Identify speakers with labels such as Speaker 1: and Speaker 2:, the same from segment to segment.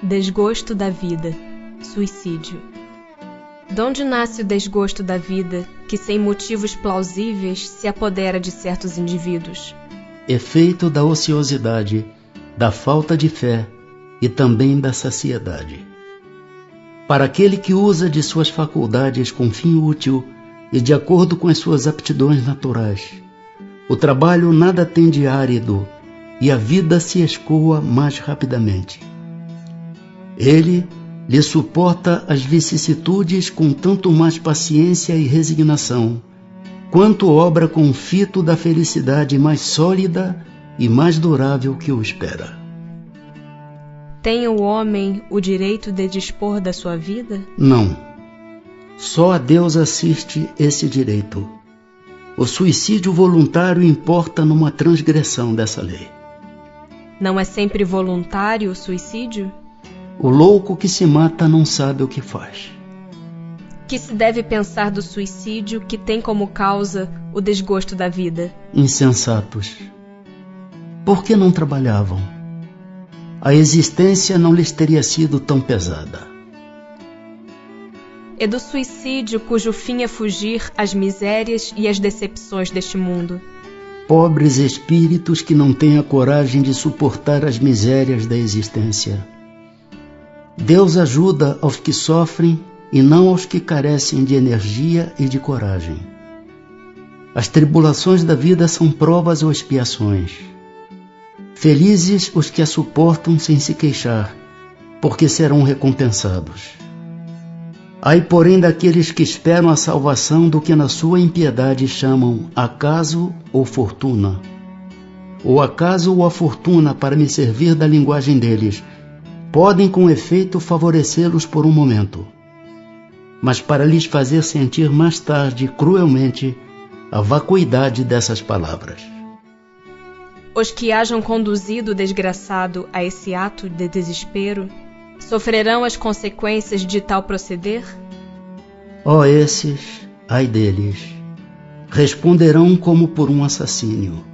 Speaker 1: Desgosto da vida, suicídio. Donde nasce o desgosto da vida que, sem motivos plausíveis, se apodera de certos indivíduos?
Speaker 2: Efeito da ociosidade, da falta de fé e também da saciedade. Para aquele que usa de suas faculdades com fim útil e de acordo com as suas aptidões naturais, o trabalho nada tem de árido e a vida se escoa mais rapidamente. Ele lhe suporta as vicissitudes com tanto mais paciência e resignação, quanto obra com o fito da felicidade mais sólida e mais durável que o espera.
Speaker 1: Tem o homem o direito de dispor da sua vida?
Speaker 2: Não. Só a Deus assiste esse direito. O suicídio voluntário importa numa transgressão dessa lei.
Speaker 1: Não é sempre voluntário o suicídio?
Speaker 2: O louco que se mata não sabe o que faz.
Speaker 1: Que se deve pensar do suicídio que tem como causa o desgosto da vida?
Speaker 2: Insensatos. Por que não trabalhavam? A existência não lhes teria sido tão pesada.
Speaker 1: É do suicídio cujo fim é fugir às misérias e às decepções deste mundo.
Speaker 2: Pobres espíritos que não têm a coragem de suportar as misérias da existência. Deus ajuda aos que sofrem e não aos que carecem de energia e de coragem. As tribulações da vida são provas ou expiações. Felizes os que a suportam sem se queixar, porque serão recompensados. Ai, porém, daqueles que esperam a salvação do que na sua impiedade chamam acaso ou fortuna. O acaso ou a fortuna, para me servir da linguagem deles, podem com efeito favorecê-los por um momento, mas para lhes fazer sentir mais tarde, cruelmente, a vacuidade dessas palavras.
Speaker 1: Os que hajam conduzido o desgraçado a esse ato de desespero sofrerão as consequências de tal proceder?
Speaker 2: Ó esses, ai deles, responderão como por um assassínio.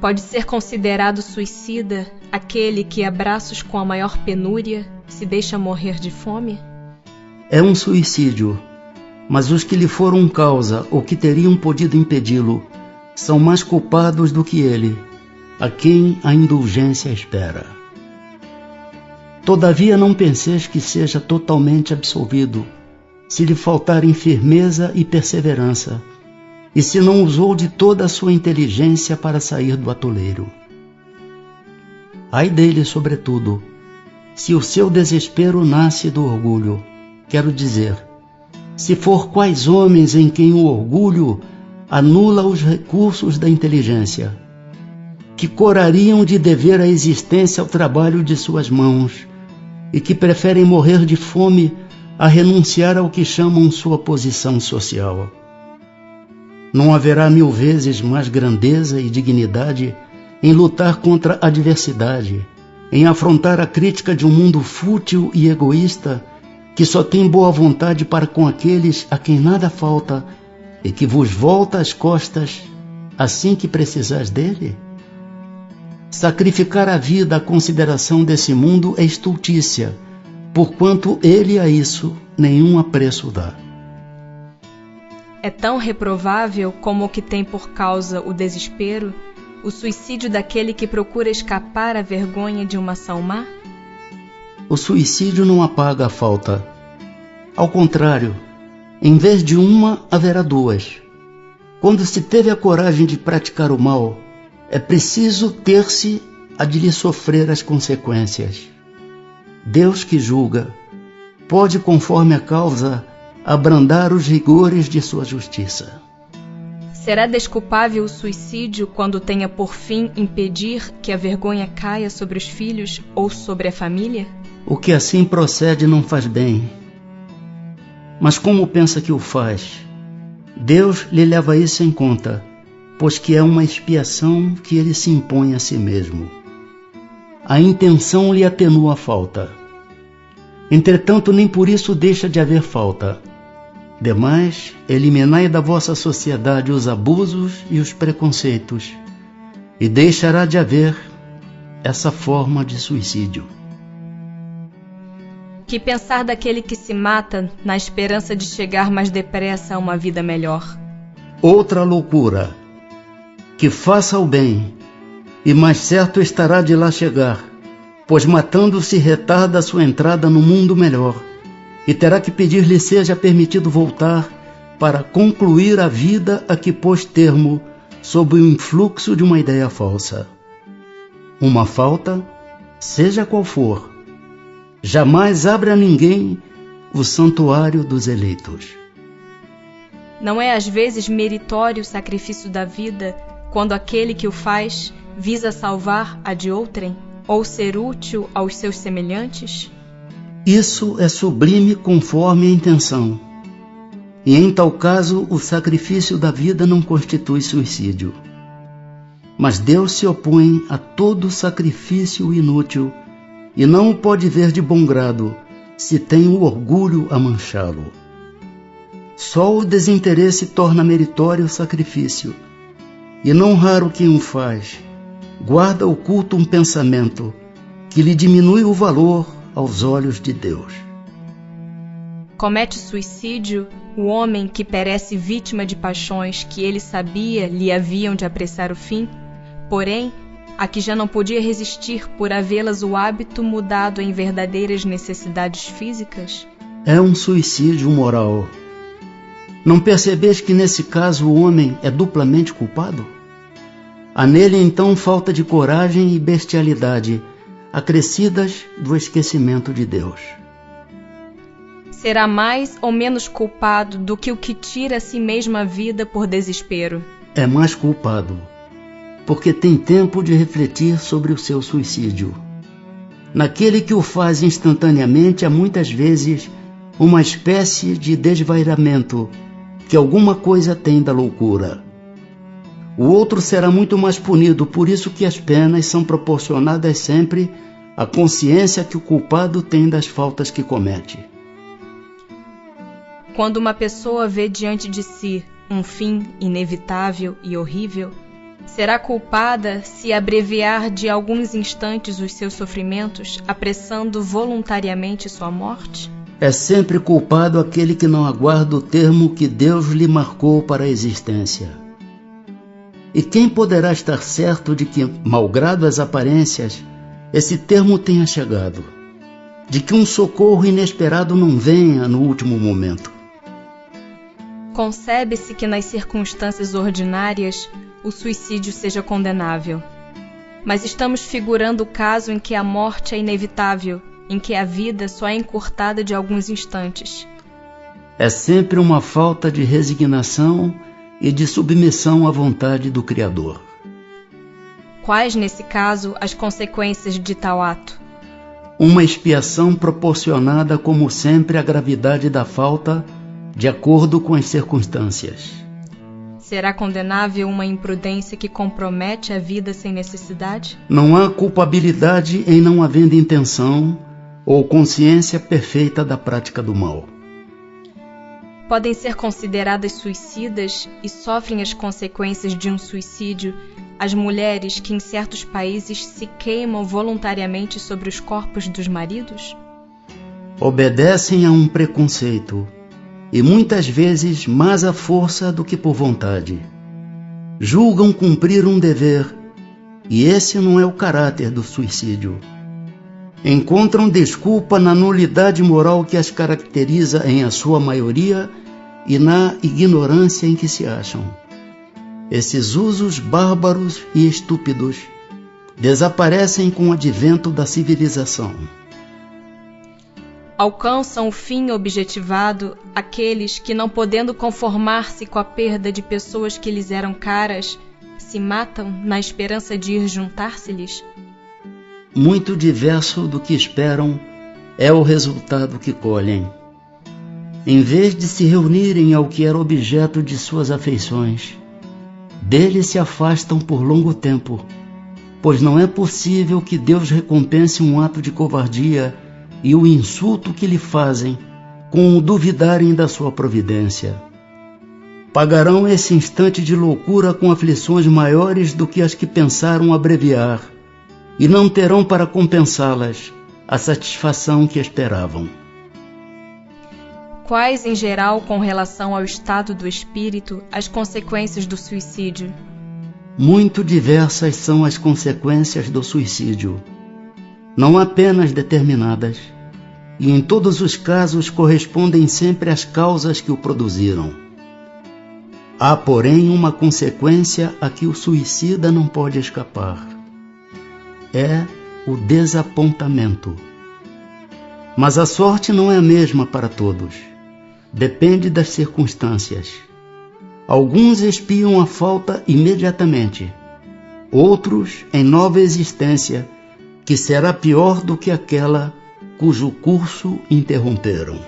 Speaker 1: Pode ser considerado suicida aquele que, a braços com a maior penúria, se deixa morrer de fome?
Speaker 2: É um suicídio, mas os que lhe foram causa ou que teriam podido impedi-lo são mais culpados do que ele, a quem a indulgência espera. Todavia não penseis que seja totalmente absolvido, se lhe faltarem firmeza e perseverança, e se não usou de toda a sua inteligência para sair do atoleiro. Ai dele, sobretudo, se o seu desespero nasce do orgulho, quero dizer, se for quais homens em quem o orgulho anula os recursos da inteligência, que corariam de dever a existência ao trabalho de suas mãos e que preferem morrer de fome a renunciar ao que chamam sua posição social. Não haverá 1000 vezes mais grandeza e dignidade em lutar contra a adversidade, em afrontar a crítica de um mundo fútil e egoísta que só tem boa vontade para com aqueles a quem nada falta e que vos volta as costas assim que precisais dele? Sacrificar a vida à consideração desse mundo é estultícia, porquanto ele a isso nenhum apreço dá.
Speaker 1: É tão reprovável como o que tem por causa o desespero, o suicídio daquele que procura escapar à vergonha de uma ação má?
Speaker 2: O suicídio não apaga a falta. Ao contrário, em vez de uma, haverá 2. Quando se teve a coragem de praticar o mal, é preciso ter-se a de lhe sofrer as consequências. Deus que julga, pode, conforme a causa, abrandar os rigores de sua justiça.
Speaker 1: Será desculpável o suicídio quando tenha por fim impedir que a vergonha caia sobre os filhos ou sobre a família?
Speaker 2: O que assim procede não faz bem. Mas como pensa que o faz? Deus lhe leva isso em conta, pois que é uma expiação que ele se impõe a si mesmo. A intenção lhe atenua a falta. Entretanto, nem por isso deixa de haver falta. Demais, eliminai da vossa sociedade os abusos e os preconceitos, e deixará de haver essa forma de suicídio.
Speaker 1: Que pensar daquele que se mata na esperança de chegar mais depressa a uma vida melhor?
Speaker 2: Outra loucura. Que faça o bem, e mais certo estará de lá chegar, pois matando-se retarda sua entrada no mundo melhor, e terá que pedir-lhe seja permitido voltar para concluir a vida a que pôs termo sob o influxo de uma ideia falsa. Uma falta, seja qual for, jamais abre a ninguém o santuário dos eleitos.
Speaker 1: Não é às vezes meritório o sacrifício da vida, quando aquele que o faz visa salvar a de outrem, ou ser útil aos seus semelhantes?
Speaker 2: Isso é sublime conforme a intenção. E em tal caso, o sacrifício da vida não constitui suicídio. Mas Deus se opõe a todo sacrifício inútil e não o pode ver de bom grado, se tem o orgulho a manchá-lo. Só o desinteresse torna meritório o sacrifício, e não raro quem o faz guarda oculto um pensamento que lhe diminui o valor aos olhos de Deus.
Speaker 1: Comete suicídio o homem que perece vítima de paixões que ele sabia lhe haviam de apressar o fim, porém, a que já não podia resistir por havê-las o hábito mudado em verdadeiras necessidades físicas?
Speaker 2: É um suicídio moral. Não percebes que nesse caso o homem é duplamente culpado? Há nele então falta de coragem e bestialidade, acrescidas do esquecimento de Deus.
Speaker 1: Será mais ou menos culpado do que o que tira a si mesmo a vida por desespero?
Speaker 2: É mais culpado, porque tem tempo de refletir sobre o seu suicídio. Naquele que o faz instantaneamente há muitas vezes uma espécie de desvairamento que alguma coisa tem da loucura. O outro será muito mais punido, por isso que as penas são proporcionadas sempre à consciência que o culpado tem das faltas que comete.
Speaker 1: Quando uma pessoa vê diante de si um fim inevitável e horrível, será culpada se abreviar de alguns instantes os seus sofrimentos, apressando voluntariamente sua morte?
Speaker 2: É sempre culpado aquele que não aguarda o termo que Deus lhe marcou para a existência. E quem poderá estar certo de que, malgrado as aparências, esse termo tenha chegado? De que um socorro inesperado não venha no último momento?
Speaker 1: Concebe-se que nas circunstâncias ordinárias o suicídio seja condenável. Mas estamos figurando o caso em que a morte é inevitável, em que a vida só é encurtada de alguns instantes.
Speaker 2: É sempre uma falta de resignação e de submissão à vontade do Criador.
Speaker 1: Quais, nesse caso, as consequências de tal ato?
Speaker 2: Uma expiação proporcionada, como sempre, à gravidade da falta, de acordo com as circunstâncias.
Speaker 1: Será condenável uma imprudência que compromete a vida sem necessidade?
Speaker 2: Não há culpabilidade em não havendo intenção ou consciência perfeita da prática do mal.
Speaker 1: Podem ser consideradas suicidas e sofrem as consequências de um suicídio as mulheres que em certos países se queimam voluntariamente sobre os corpos dos maridos?
Speaker 2: Obedecem a um preconceito, e muitas vezes mais à força do que por vontade. Julgam cumprir um dever, e esse não é o caráter do suicídio. Encontram desculpa na nulidade moral que as caracteriza em a sua maioria e na ignorância em que se acham. Esses usos bárbaros e estúpidos desaparecem com o advento da civilização.
Speaker 1: Alcançam o fim objetivado aqueles que, não podendo conformar-se com a perda de pessoas que lhes eram caras, se matam na esperança de ir juntar-se-lhes?
Speaker 2: Muito diverso do que esperam é o resultado que colhem. Em vez de se reunirem ao que era objeto de suas afeições, dele se afastam por longo tempo, pois não é possível que Deus recompense um ato de covardia e o insulto que lhe fazem com o duvidarem da sua providência. Pagarão esse instante de loucura com aflições maiores do que as que pensaram abreviar, e não terão para compensá-las a satisfação que esperavam.
Speaker 1: quais, em geral, com relação ao estado do espírito, as consequências do suicídio?
Speaker 2: Muito diversas são as consequências do suicídio, não apenas determinadas, e em todos os casos correspondem sempre às causas que o produziram. Há, porém, uma consequência a que o suicida não pode escapar. É o desapontamento. Mas a sorte não é a mesma para todos. Depende das circunstâncias. Alguns expiam a falta imediatamente, outros em nova existência, que será pior do que aquela cujo curso interromperam.